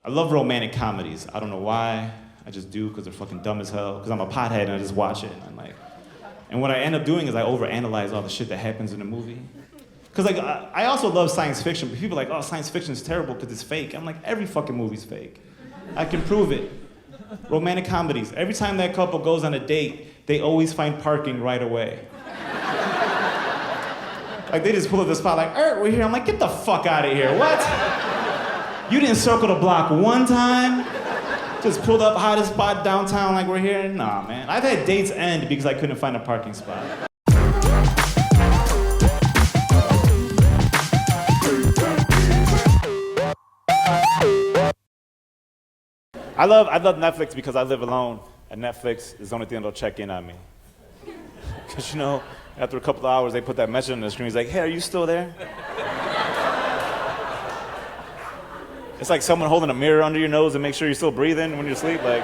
I love romantic comedies. I don't know why. I just do because they're fucking dumb as hell. Because I'm a pothead and I just watch it and I'm like. And what I end up doing is I overanalyze all the shit that happens in the movie. Because like I also love science fiction, but people are like, oh, science fiction is terrible because it's fake. I'm like, every fucking movie's fake. I can prove it. Romantic comedies. Every time that couple goes on a date, they always find parking right away. Like they just pull up the spot like, we're here. I'm like, get the fuck out of here. What? You didn't circle the block one time? Just pulled up hottest spot downtown like we're here? Nah, man. I've had dates end because I couldn't find a parking spot. I love Netflix because I live alone, and Netflix is the only thing that'll check in on me. Because, you know, after a couple of hours, they put that message on the screen. He's like, hey, are you still there? It's like someone holding a mirror under your nose to make sure you're still breathing when you're asleep. Like,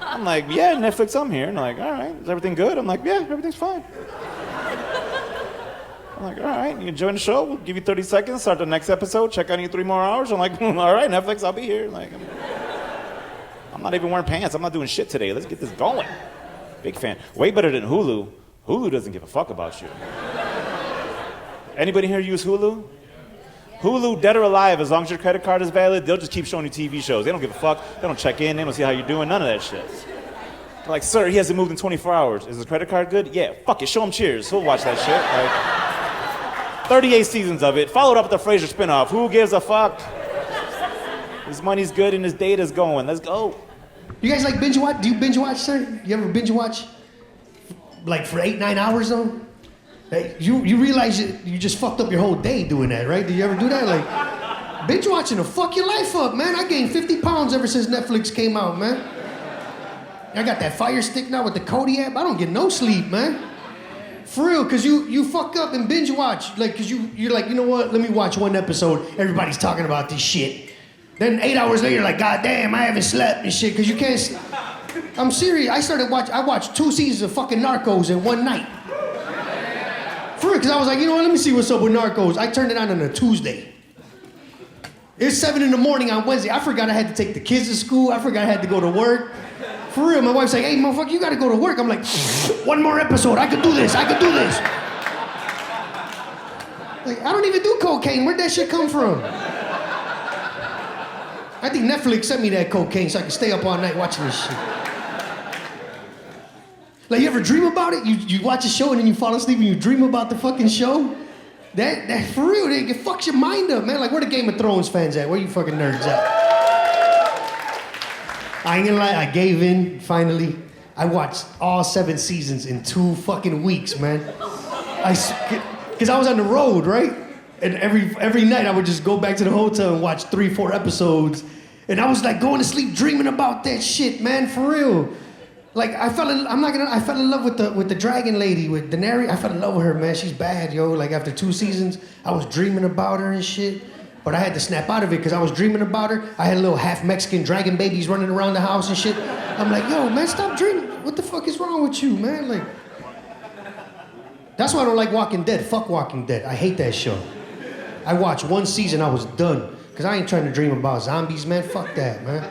I'm like, yeah, Netflix, I'm here. And they're like, all right, is everything good? I'm like, yeah, everything's fine. I'm like, all right, you enjoying the show? We'll give you 30 seconds, start the next episode, check on you 3 more hours. I'm like, all right, Netflix, I'll be here. Like, I'm not even wearing pants. I'm not doing shit today. Let's get this going. Big fan. Way better than Hulu. Hulu doesn't give a fuck about you. Anybody here use Hulu? Hulu, dead or alive, as long as your credit card is valid, they'll just keep showing you TV shows. They don't give a fuck. They don't check in. They don't see how you're doing. None of that shit. They're like, sir, he hasn't moved in 24 hours. Is his credit card good? Yeah, fuck it. Show him Cheers. He'll watch that shit. Like, 38 seasons of it. Followed up with the Frasier spinoff. Who gives a fuck? His money's good and his data's going. Let's go. You guys like binge watch? Do you binge watch, sir? You ever binge watch? Like for 8-9 hours though? Hey, you realize you just fucked up your whole day doing that, right? Did you ever do that? Like, binge watching will fuck your life up, man. I gained 50 pounds ever since Netflix came out, man. I got that Fire Stick now with the Kodi app. I don't get no sleep, man. For real, cause you fuck up and binge watch. Like, cause you're like, you know what? Let me watch one episode. Everybody's talking about this shit. Then 8 hours later, you're like, God damn, I haven't slept and shit, cause you can't. I'm serious. I watched 2 seasons of fucking Narcos in one night. For real, because I was like, you know what, let me see what's up with Narcos. I turned it on a Tuesday. It's 7 in the morning on Wednesday. I forgot I had to take the kids to school. I forgot I had to go to work. For real, my wife's like, hey, motherfucker, you gotta go to work. I'm like, one more episode. I could do this. Like, I don't even do cocaine. Where'd that shit come from? I think Netflix sent me that cocaine so I could stay up all night watching this shit. Like, you ever dream about it? You watch a show and then you fall asleep and you dream about the fucking show? That for real, it fucks your mind up, man. Like, where the Game of Thrones fans at? Where you fucking nerds at? I ain't gonna lie, I gave in, finally. I watched all 7 seasons in 2 fucking weeks, man. Because I was on the road, right? And every night I would just go back to the hotel and watch 3-4 episodes. And I was like going to sleep dreaming about that shit, man, for real. Like, I fell in love with the dragon lady, with Daenerys. I fell in love with her, man. She's bad, yo. Like, after 2 seasons, I was dreaming about her and shit. But I had to snap out of it because I was dreaming about her. I had little half Mexican dragon babies running around the house and shit. I'm like, yo, man, stop dreaming. What the fuck is wrong with you, man? Like, that's why I don't like Walking Dead. Fuck Walking Dead. I hate that show. I watched 1 season, I was done. Because I ain't trying to dream about zombies, man. Fuck that, man.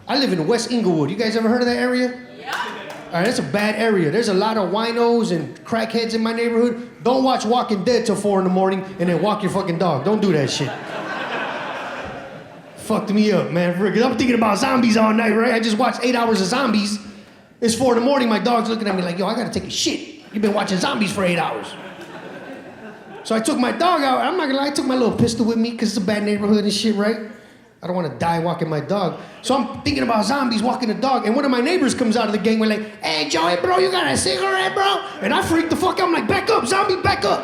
I live in West Inglewood. You guys ever heard of that area? All right, that's a bad area. There's a lot of winos and crackheads in my neighborhood. Don't watch Walking Dead till 4 in the morning and then walk your fucking dog. Don't do that shit. Fucked me up, man. Because I'm thinking about zombies all night, right? I just watched 8 hours of zombies. It's 4 in the morning. My dog's looking at me like, yo, I gotta take a shit. You've been watching zombies for 8 hours. So I took my dog out. I'm not gonna lie, I took my little pistol with me because it's a bad neighborhood and shit, right? I don't want to die walking my dog. So I'm thinking about zombies walking the dog, and one of my neighbors comes out of the gangway like, hey, Joey, bro, you got a cigarette, bro? And I freaked the fuck out. I'm like, back up, zombie, back up.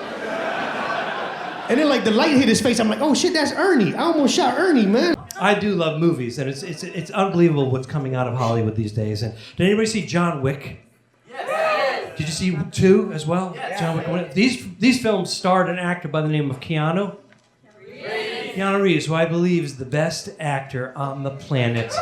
And then like the light hit his face. I'm like, oh shit, that's Ernie. I almost shot Ernie, man. I do love movies, and it's unbelievable what's coming out of Hollywood these days. And did anybody see John Wick? Yes. Did you see 2 as well? Yes. John Wick. These films starred an actor by the name of Keanu Reeves, who I believe is the best actor on the planet.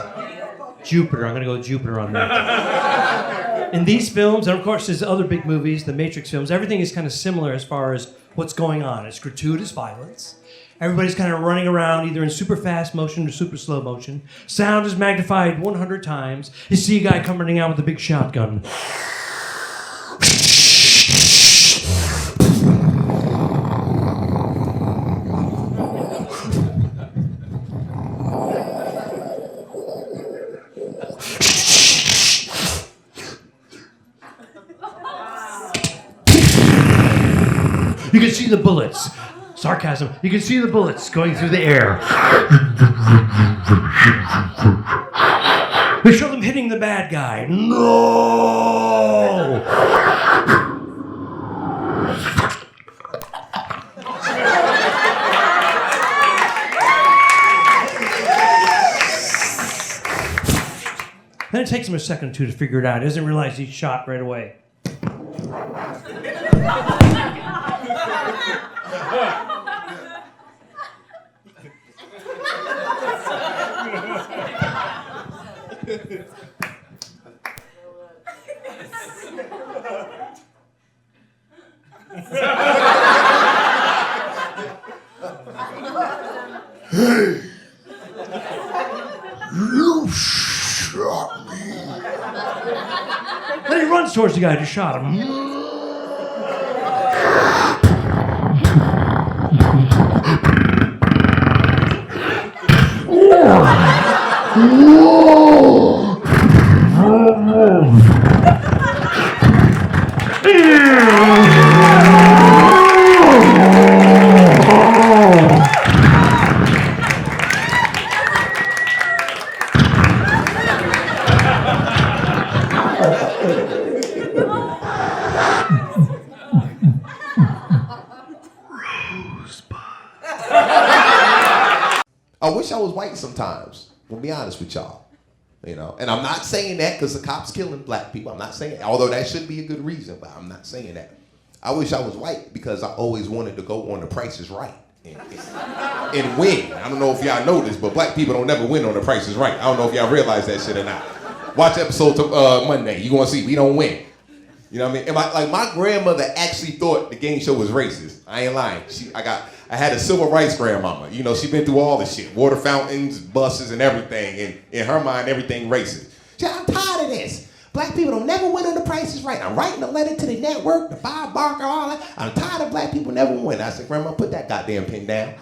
Jupiter. I'm going to go with Jupiter on that. In these films, and of course there's other big movies, the Matrix films, everything is kind of similar as far as what's going on. It's gratuitous violence. Everybody's kind of running around, either in super fast motion or super slow motion. Sound is magnified 100 times. You see a guy coming out with a big shotgun. You can see the bullets. Sarcasm. You can see the bullets going through the air. They show them hitting the bad guy. No! Then it takes him a second or two to figure it out. He doesn't realize he's shot right away. Hey, you shot me. Then he runs towards the guy who just shot him. I wish I was white sometimes. I'll be honest with y'all. You know, and I'm not saying that because the cops killing black people. I'm not saying, although that should be a good reason, but I'm not saying that. I wish I was white because I always wanted to go on The Price is Right and win. I don't know if y'all know this, but black people don't never win on The Price is Right. I don't know if y'all realize that shit or not. Watch episode Monday. You gonna see we don't win. You know what I mean? And my grandmother actually thought the game show was racist. I ain't lying. I had a civil rights grandmama. You know, she been through all the shit. Water fountains, buses, and everything. And in her mind, everything racist. She said, I'm tired of this. Black people don't never win on The Price is Right. I'm writing a letter to the network, to Bob Barker, all that. I'm tired of black people never win. I said, Grandma, put that goddamn pen down.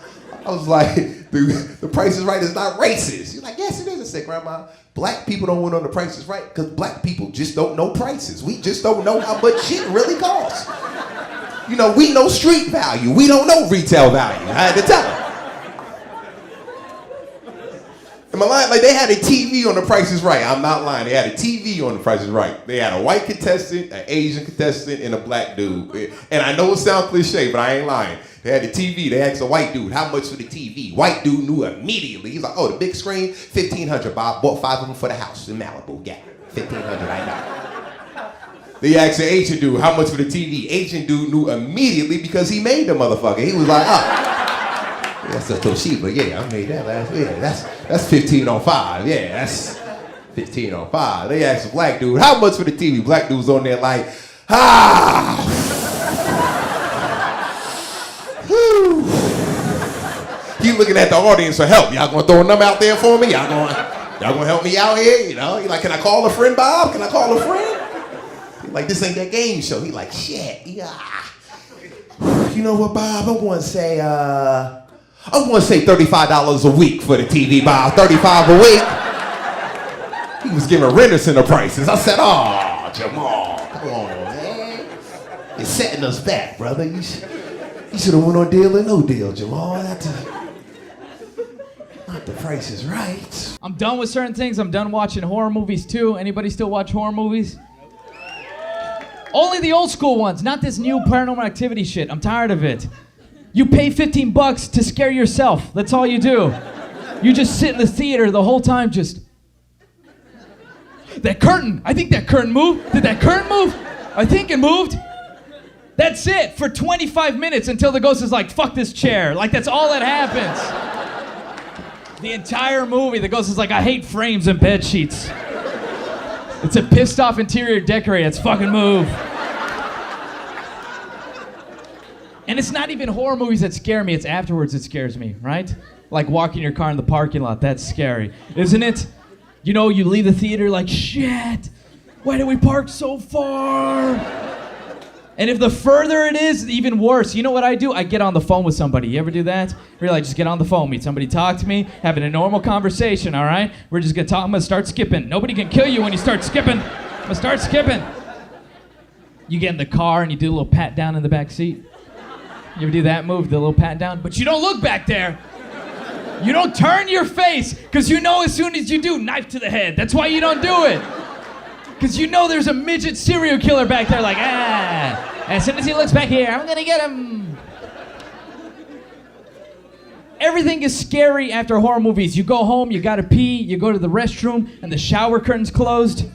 I was like, the Price is Right is not racist. She's like, yes, it is. I said, Grandma, black people don't win on The Price is Right because black people just don't know prices. We just don't know how much shit really costs. You know, we know street value. We don't know retail value. I had to tell her. Am I lying? Like, they had a TV on The Price is Right. I'm not lying. They had a TV on The Price is Right. They had a white contestant, an Asian contestant, and a black dude. And I know it sounds cliche, but I ain't lying. They had the TV. They asked a white dude, how much for the TV? White dude knew immediately. He's like, oh, the big screen, $1,500, Bob. Bought 5 of them for the house in Malibu. Yeah, $1,500 right now. They asked the Asian dude, how much for the TV? Asian dude knew immediately because he made the motherfucker. He was like, oh, that's a Toshiba. Yeah, I made that last week. That's 1505. Yeah, that's 1505. They asked the black dude, how much for the TV? Black dude's on there like, whew. He looking at the audience for help. Y'all gonna throw a number out there for me? Y'all gonna help me out here? You know, he like, can I call a friend, Bob? Can I call a friend? Like, this ain't that game show. He like, shit, yeah. You know what, Bob? I want to say $35 a week for the TV, Bob. $35 a week. He was giving Renderson the prices. I said, oh, Jamal, come on, man. You're setting us back, brother. You should have went on Deal or No Deal, Jamal. Not The Price is Right. I'm done with certain things. I'm done watching horror movies, too. Anybody still watch horror movies? Only the old school ones, not this new Paranormal Activity shit. I'm tired of it. You pay $15 to scare yourself. That's all you do. You just sit in the theater the whole time just... That curtain! I think that curtain moved. Did that curtain move? I think it moved. That's it for 25 minutes until the ghost is like, fuck this chair. Like, that's all that happens. The entire movie, the ghost is like, I hate frames and bed sheets. It's a pissed off interior decorator. Let's fucking move. And it's not even horror movies that scare me, it's afterwards that scares me, right? Like walking your car in the parking lot, that's scary, isn't it? You know, you leave the theater like, shit, why did we park so far? And if the further it is, even worse. You know what I do? I get on the phone with somebody. You ever do that? Really, just get on the phone, meet somebody, talk to me, having a normal conversation, all right? We're just gonna talk, I'm gonna start skipping. Nobody can kill you when you start skipping. I'm gonna start skipping. You get in the car and you do a little pat down in the back seat. You ever do that move, the little pat down? But you don't look back there. You don't turn your face, because you know as soon as you do, knife to the head. That's why you don't do it. Because you know there's a midget serial killer back there like, as soon as he looks back here, I'm gonna get him. Everything is scary after horror movies. You go home, you gotta pee, you go to the restroom, and the shower curtain's closed.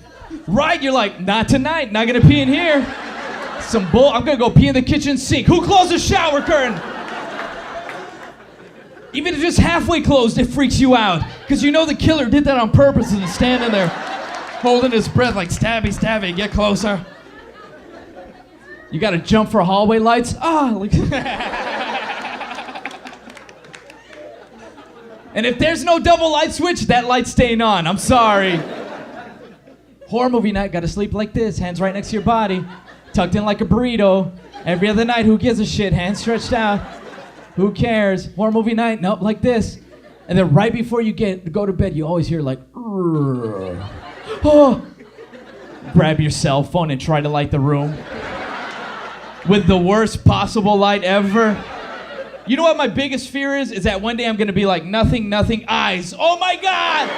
Right, you're like, not tonight, not gonna pee in here. I'm gonna go pee in the kitchen sink. Who closed the shower curtain? Even if it's just halfway closed, it freaks you out. Because you know the killer did that on purpose and is standing there holding his breath like, stabby, stabby, get closer. You gotta jump for hallway lights. And if there's no double light switch, that light's staying on. I'm sorry. Horror movie night, gotta sleep like this, hands right next to your body, tucked in like a burrito. Every other night, who gives a shit? Hands stretched out. Who cares? Horror movie night, nope, like this. And then right before you go to bed, you always hear like, oh. Grab your cell phone and try to light the room with the worst possible light ever. You know what my biggest fear is? Is that one day I'm gonna be like, nothing, eyes. Oh my God!